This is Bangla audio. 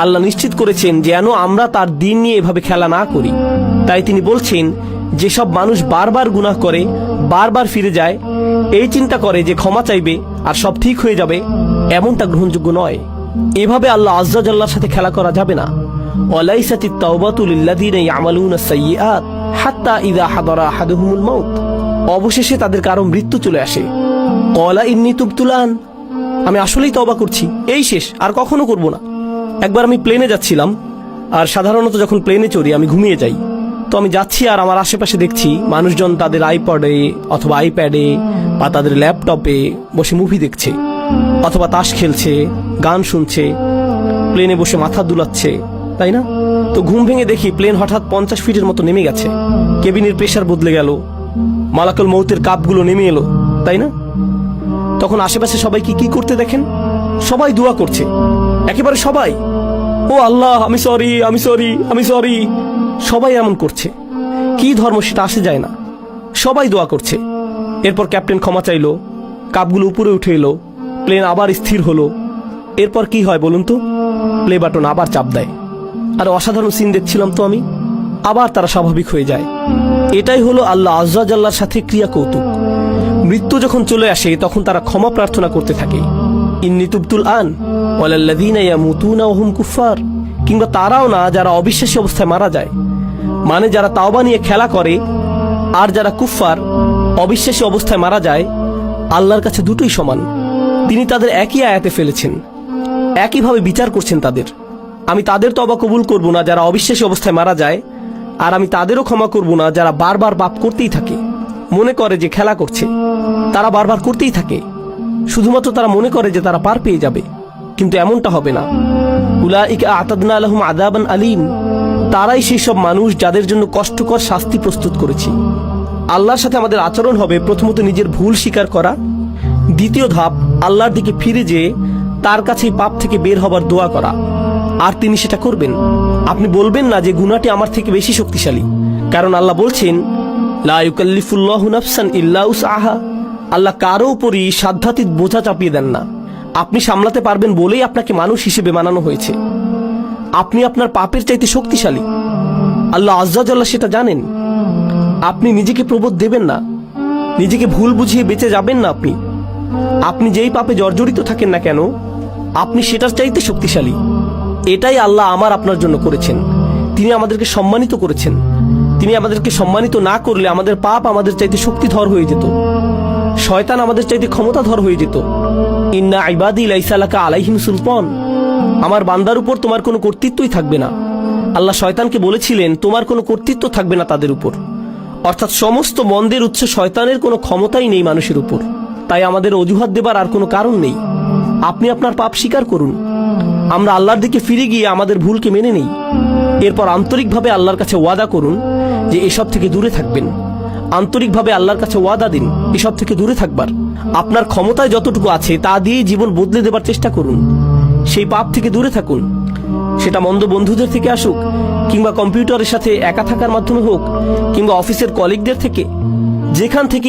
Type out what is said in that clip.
আল্লাহ নিশ্চিত করেছেন যেন আমরা তার দিন নিয়ে এভাবে খেলা না করি। তাই তিনি বলছেন, যেসব মানুষ বারবার গুনাহ করে, বারবার ফিরে যায়, এই চিন্তা করে যে ক্ষমা চাইবে আর সব ঠিক হয়ে যাবে, এমনটা গ্রহণযোগ্য নয়। এভাবে আল্লাহ আজ্জা জাল্লার সাথে খেলা করা যাবে না। ওয়ালাইসাতিত তাওবাতু লিল্লাযীনা ইয়ামালুনা সাইয়্যাত হাত্তা ইযা হাদারা আহাদুহুমুল মাউত। অবশেষে তাদের কারো মৃত্যু চলে আসে। ক্বালা ইন্নী তুবতুল আন, আমি আসলেই তওবা করছি, এই শেষ, আর কখনো করব না। একবার আমি প্লেনে যাচ্ছিলাম, আর সাধারণত যখন প্লেনে চড়ি আমি ঘুমিয়ে যাই। তো আমি যাচ্ছি আর আমার আশেপাশে দেখছি মানুষজন তাদের আইপডে অথবা আইপ্যাডে বা তাদের ল্যাপটপে বসে মুভি দেখছে, অথবা তাস খেলছে, গান শুনছে, প্লেনে বসে মাথা দুলাচ্ছে, তাই না? তো ঘুম ভেঙে দেখি প্লেন হঠাৎ 50 ফিটের মতো নেমে গেছে, কেবিনের প্রেসার বদলে গেল, মালাকুল মউতের কাপগুলো নেমে এলো, তাই না? তখন আশেপাশে সবাইকে কি করতে দেখেন? সবাই দোয়া করছে, একেবারে সবাই। ও আল্লাহ, আমি সরি, আমি সরি, আমি সরি। সবাই এমন করছে। কি ধর্ম সেটা আসে যায় না, সবাই দোয়া করছে। এরপর ক্যাপ্টেন ক্ষমা চাইলো, কাপগুলো উপরে উঠে এলো, প্লেন আবার স্থির হলো। এরপর কি হয় বলুন তো? প্লে বাটন আবার চাপ দেয়। আর অসাধারণ সিন দেখছিলাম তো আমি, আবার তারা স্বাভাবিক হয়ে যায়। এটাই হলো আল্লাহ আজ্জা জাল্লার সাথে ক্রিয়া কৌতুক। মৃত্যু যখন চলে আসে তখন তারা ক্ষমা প্রার্থনা করতে থাকে, ইন্নী তুবতুল আন ওয়ালাল্লাযীনা ইয়ামুতুনা ওয়া হুম কুফার। কিংবা তারাও না যারা অবিশ্বাসী অবস্থায় মারা যায়, মানে যারা তাওবা নিয়ে খেলা করে আর যারা কুফফার অবিশ্বাসী অবস্থায় মারা যায়, আল্লাহর কাছে দুটোই সমান। তিনি তাদের একই আয়াতে ফেলেছেন, একইভাবে বিচার করছেন তাদের। আমি তাদের তওবা কবুল করব না যারা অবিশ্বাসী অবস্থায় মারা যায়, আর আমি তাদেরও ক্ষমা করব না যারা বারবার পাপ করতেই থাকে, মনে করে যে খেলা করছে। তারা বারবার করতেই থাকে, শুধুমাত্র তারা মনে করে যে তারা পার পেয়ে যাবে, কিন্তু এমনটা হবে না। উলাইকা আ'তাদনা লাহুম আযাবান আলীম, তারাই সেই সব মানুষ যাদের জন্য কষ্টকর শাস্তি প্রস্তুত করেছি। আল্লাহর সাথে আমাদের আচরণ হবে প্রথমত নিজের ভুল স্বীকার করা, দ্বিতীয় ধাপ আল্লাহর দিকে ফিরে যেয়ে তার কাছেই পাপ থেকে বের হবার দোয়া করা, আর তিনি সেটা করবেন। আপনি বলবেন না যে গুনাহটি আমার থেকে বেশি শক্তিশালী, কারণ আল্লাহ বলছেন লা ইউকাল্লিফুল্লাহু নাফসান ইল্লা উসআহা। আল্লাহ কারো উপরই সাধ্যাতীত বোঝা চাপিয়ে দেন না। আপনি সামলাতে পারবেন বলেই আপনাকে মানুষ হিসেবে বানানো হয়েছে। আপনি আপনার পাপের চাইতে শক্তিশালী, আল্লাহ আজ্জা জাল্লা সেটা জানেন। আপনি নিজেকে প্রবোধ দেবেন না, নিজেকে ভুল বুঝিয়ে বেঁচে যাবেন না। আপনি যেই পাপে জর্জরিত থাকেন না কেন, আপনি সেটার চাইতে শক্তিশালী। এটাই আল্লাহ আমার আপনার জন্য করেছেন। তিনি আমাদেরকে সম্মানিত করেছেন। তিনি আমাদেরকে সম্মানিত না করলে আমাদের পাপ আমাদের চাইতে শক্তিধর হয়ে যেত, শয়তান আমাদের চাইতে ক্ষমতাধর হয়ে যেত। ইন্না ইবাদি লাইসা লাকা আলাইহিম সুলতান, আমার বান্দার উপর তোমার কোনো কর্তৃত্বই থাকবে না। আল্লাহ শয়তানকে বলেছিলেন তোমার কোনো কর্তৃত্ব থাকবে না তাদের উপর, অর্থাৎ সমস্ত মন্দের উৎস শয়তানের কোনো ক্ষমতাই নেই মানুষের উপর। তাই আমাদের অজুহাত দেবার আর কোনো কারণ নেই। আপনি আপনার পাপ স্বীকার করুন, আমরা আল্লাহর দিকে ফিরে গিয়ে আমাদের ভুলকে মেনে নেই। এরপর আন্তরিকভাবে আল্লাহর কাছে ওয়াদা করুন যে এসব থেকে দূরে থাকবেন। আন্তরিকভাবে আল্লাহর কাছে ওয়াদা দিন এসব থেকে দূরে থাকবার। আপনার ক্ষমতায় যতটুকু আছে তা দিয়ে জীবন বদলে দেবার চেষ্টা করুন। সেই পাপ থেকে দূরে থাকুন, সেটা মন্দ বন্ধুদের থেকে আসুক, কিংবা কম্পিউটারের সাথে একা থাকার মাধ্যমে হোক, কিংবা অফিসের কলিগদের থেকে, যেখান থেকে